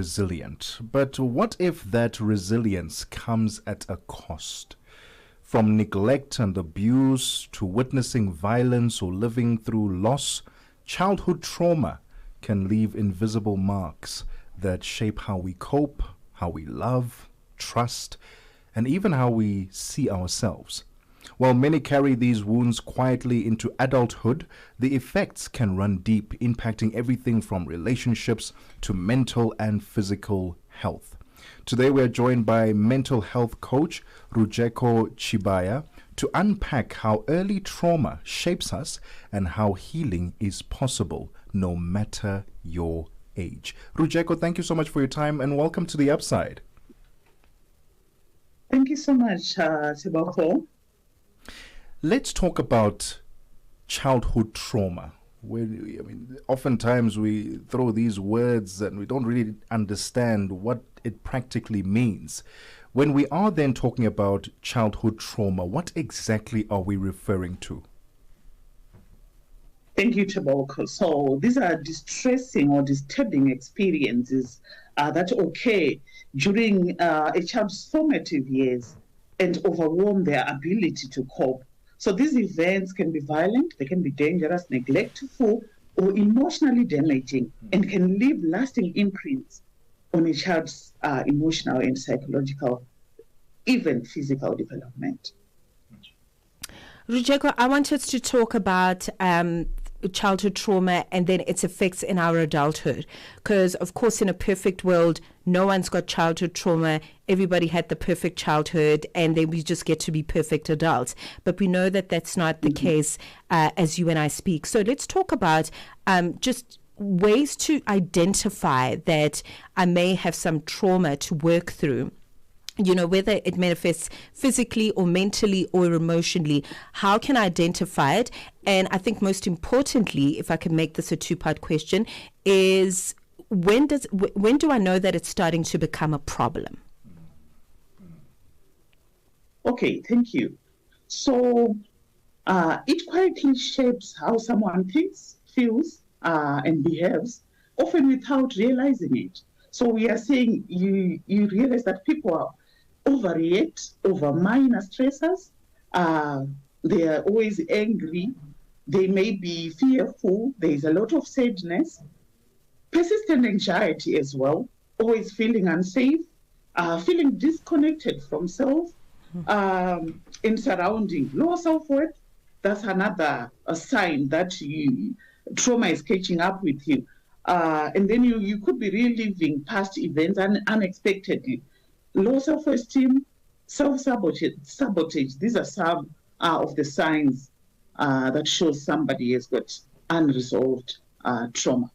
resilient. But what if that resilience comes at a cost? From neglect and abuse to witnessing violence or living through loss, childhood trauma can leave invisible marks that shape how we cope, how we love, trust, and even how we see ourselves. While many carry these wounds quietly into adulthood, the effects can run deep, impacting everything from relationships to mental and physical health. Today we are joined by mental health coach Rujeko Chibaya to unpack how early trauma shapes us and how healing is possible no matter your age. Rujeko, thank you so much for your time and welcome to the Upside. Thank you so much, Tebogo. Let's talk about childhood trauma. Oftentimes we throw these words and we don't really understand what it practically means. When we are then talking about childhood trauma, what exactly are we referring to? Thank you, Tebogo. So these are distressing or disturbing experiences that occur during a child's formative years and overwhelm their ability to cope. So these events can be violent, they can be dangerous, neglectful, or emotionally damaging, and can leave lasting imprints on a child's emotional and psychological, even physical development. Rujeko, I wanted to talk about childhood trauma and then its effects in our adulthood. Because, of course, in a perfect world, no one's got childhood trauma. Everybody had the perfect childhood and then we just get to be perfect adults. But we know that that's not the case as you and I speak. So let's talk about just ways to identify that I may have some trauma to work through. You know, whether it manifests physically or mentally or emotionally, how can I identify it? And I think most importantly, if I can make this a two-part question, is when do I know that it's starting to become a problem? Okay, thank you. So it quietly shapes how someone thinks, feels, and behaves, often without realizing it. So we are saying you realize that people overreact over minor stressors. They are always angry. They may be fearful. There is a lot of sadness, persistent anxiety as well, always feeling unsafe, feeling disconnected from self, in surrounding, low self-worth. That's another sign that trauma is catching up with you. And then you could be reliving past events unexpectedly. Low self-esteem, self-sabotage. These are some of the signs that show somebody has got unresolved trauma.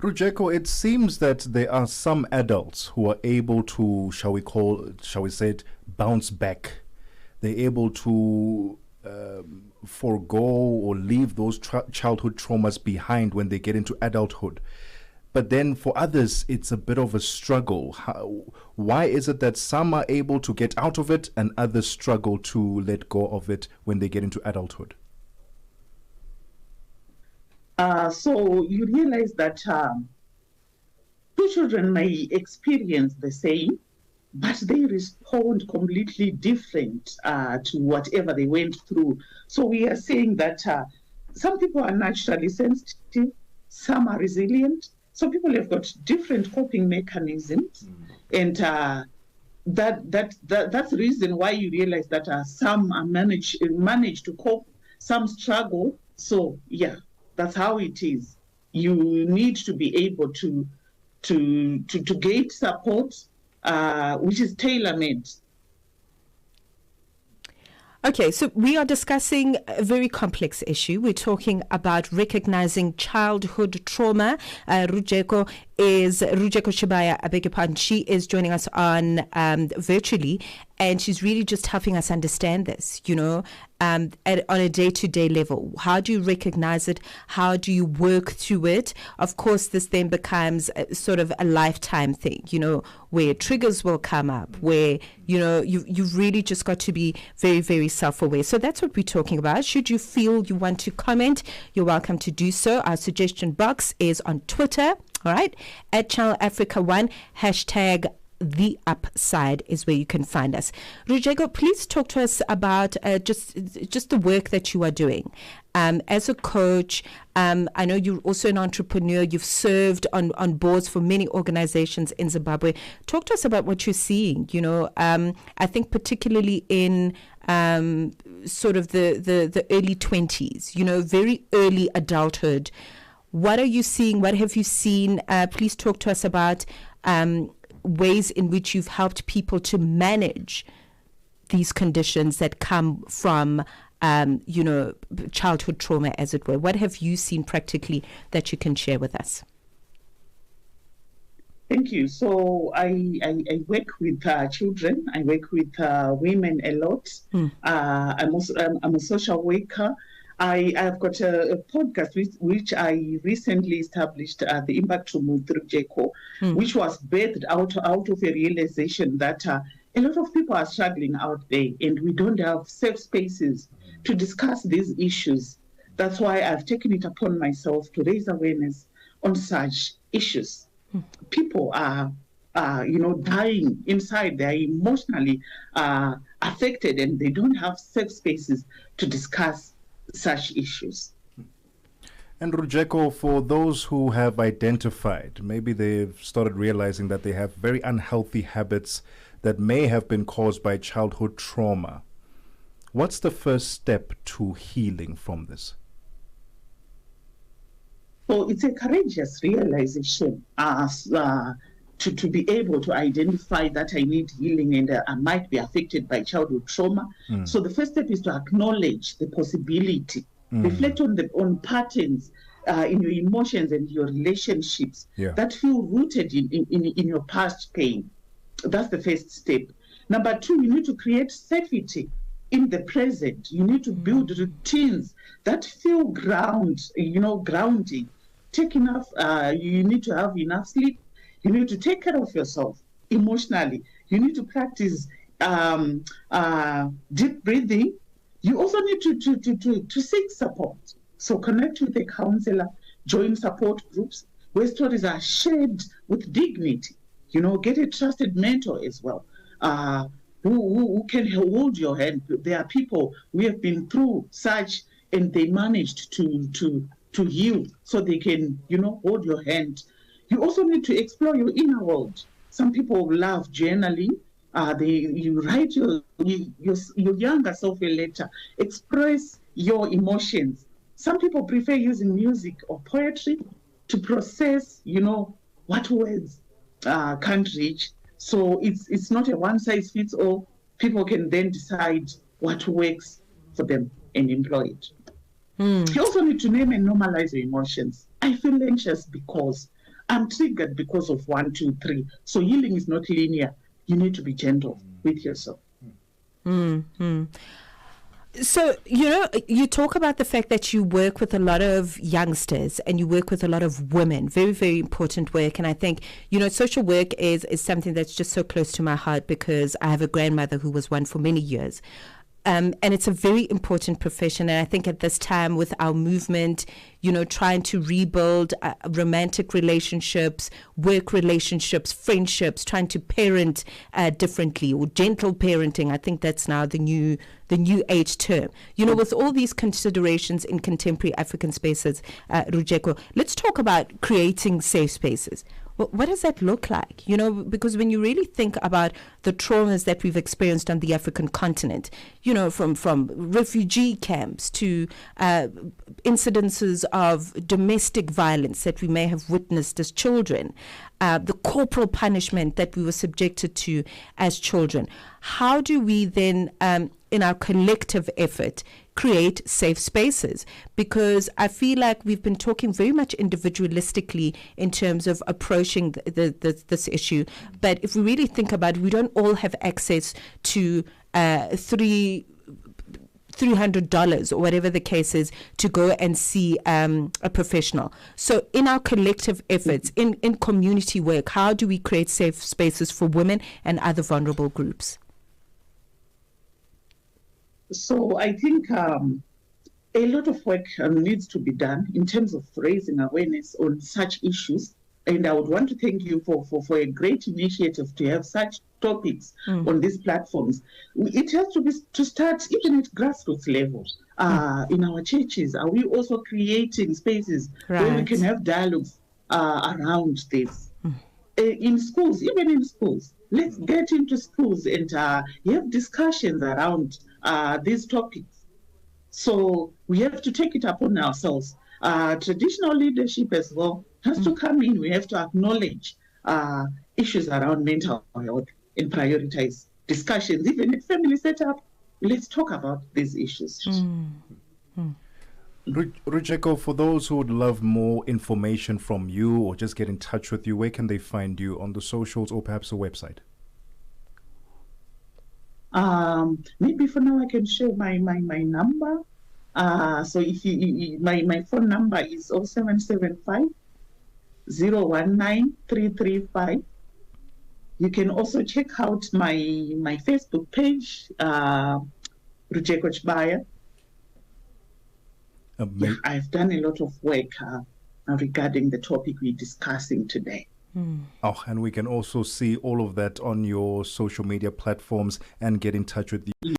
Rujeko, it seems that there are some adults who are able to, shall we say it, bounce back. They're able to forego or leave those childhood traumas behind when they get into adulthood. But then for others, it's a bit of a struggle. Why is it that some are able to get out of it and others struggle to let go of it when they get into adulthood? So you realize that two children may experience the same, but they respond completely different to whatever they went through. So we are saying that some people are naturally sensitive, some are resilient. So people have got different coping mechanisms, and that's the reason why you realize that some are manage to cope, some struggle. So yeah, that's how it is. You need to be able to get support, which is tailor-made. Okay, so we are discussing a very complex issue. We're talking about recognizing childhood trauma. Rujeko Chibaya, I beg your pardon. She is joining us on virtually, and she's really just helping us understand this, on a day-to-day level. How do you recognize it? How do you work through it? Of course, this then becomes sort of a lifetime thing, where triggers will come up, where, you've really just got to be very, very self-aware. So that's what we're talking about. Should you feel you want to comment, you're welcome to do so. Our suggestion box is on Twitter All right. At Channel Africa 1, hashtag The Upside is where you can find us. Rujeko, please talk to us about just the work that you are doing. As a coach, I know you're also an entrepreneur. You've served on boards for many organizations in Zimbabwe. Talk to us about what you're seeing. I think particularly in sort of the early 20s, very early adulthood. What are you seeing? What have you seen? Please talk to us about ways in which you've helped people to manage these conditions that come from, childhood trauma, as it were. What have you seen practically that you can share with us? Thank you. So I work with children. I work with women a lot. I'm a social worker. I've got a podcast which I recently established, the Impact Room with Rujeko, which was birthed out of a realization that a lot of people are struggling out there, and we don't have safe spaces to discuss these issues. That's why I've taken it upon myself to raise awareness on such issues. People are dying inside. They are emotionally affected, and they don't have safe spaces to discuss such issues. And Rujeko, for those who have identified, maybe they've started realizing that they have very unhealthy habits that may have been caused by childhood trauma, what's the first step to healing from this? So it's a courageous realization to be able to identify that I need healing and I might be affected by childhood trauma. So the first step is to acknowledge the possibility, reflect on patterns in your emotions and your relationships that feel rooted in your past pain. That's the first step. Number two, you need to create safety in the present. You need to build routines that feel grounding. Take enough, you need to have enough sleep. You need to take care of yourself emotionally. You need to practice deep breathing. You also need to seek support. So connect with a counselor, join support groups where stories are shared with dignity. Get a trusted mentor as well, who can hold your hand. There are people who have been through such and they managed to heal, so they can, hold your hand. You also need to explore your inner world. Some people love journaling. You write your younger self a letter. Express your emotions. Some people prefer using music or poetry to process, what words can't reach. So it's not a one size fits all. People can then decide what works for them and employ it. You also need to name and normalize your emotions. I feel anxious because I'm triggered because of 1, 2, 3. So healing is not linear. You need to be gentle with yourself. So, you talk about the fact that you work with a lot of youngsters and you work with a lot of women. Very, very important work. And I think, social work is something that's just so close to my heart because I have a grandmother who was one for many years. And it's a very important profession. And I think at this time with our movement, trying to rebuild romantic relationships, work relationships, friendships, trying to parent differently, or gentle parenting. I think that's now the new age term. With all these considerations in contemporary African spaces, Rujeko, let's talk about creating safe spaces. What does that look like? Because when you really think about the traumas that we've experienced on the African continent, from refugee camps to incidences of domestic violence that we may have witnessed as children, the corporal punishment that we were subjected to as children. How do we then, in our collective effort, create safe spaces? Because I feel like we've been talking very much individualistically in terms of approaching this issue. But if we really think about it, we don't all have access to $300 or whatever the case is to go and see a professional. So in our collective efforts, in community work, how do we create safe spaces for women and other vulnerable groups? So I think a lot of work needs to be done in terms of raising awareness on such issues. And I would want to thank you for a great initiative to have such topics on these platforms. It has to start even at grassroots level. In our churches, are we also creating spaces where we can have dialogues around this? In schools, even in schools, let's get into schools and have discussions around these topics. So we have to take it upon ourselves. Traditional leadership as well has to come in. We have to acknowledge issues around mental health and prioritize discussions. Even at family setup, let's talk about these issues. Rujeko, for those who would love more information from you or just get in touch with you, where can they find you on the socials or perhaps a website? Maybe for now I can share my number. So if my phone number is 0775 019 335. You can also check out my Facebook page, Rujeko Chibaya. I've done a lot of work regarding the topic we're discussing today. Oh, and we can also see all of that on your social media platforms and get in touch with you.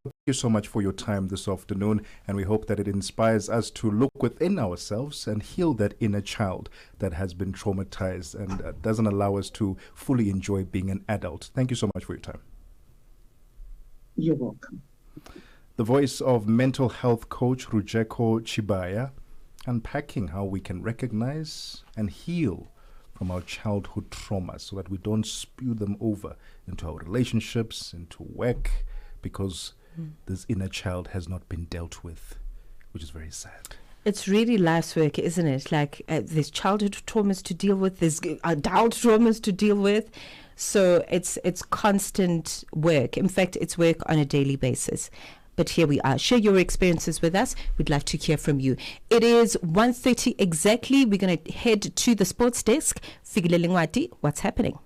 Thank you so much for your time this afternoon, and we hope that it inspires us to look within ourselves and heal that inner child that has been traumatized and doesn't allow us to fully enjoy being an adult. Thank you so much for your time. You're welcome. The voice of mental health coach Rujeko Chibaya, unpacking how we can recognize and heal from our childhood traumas so that we don't spew them over into our relationships, into work, because this inner child has not been dealt with, which is very sad. It's really life's work, isn't it? Like there's childhood traumas to deal with, there's adult traumas to deal with. So it's constant work. In fact, it's work on a daily basis. But here we are. Share your experiences with us. We'd love to hear from you. It is 1:30 exactly. We're going to head to the sports desk. Figile Lingwati, what's happening?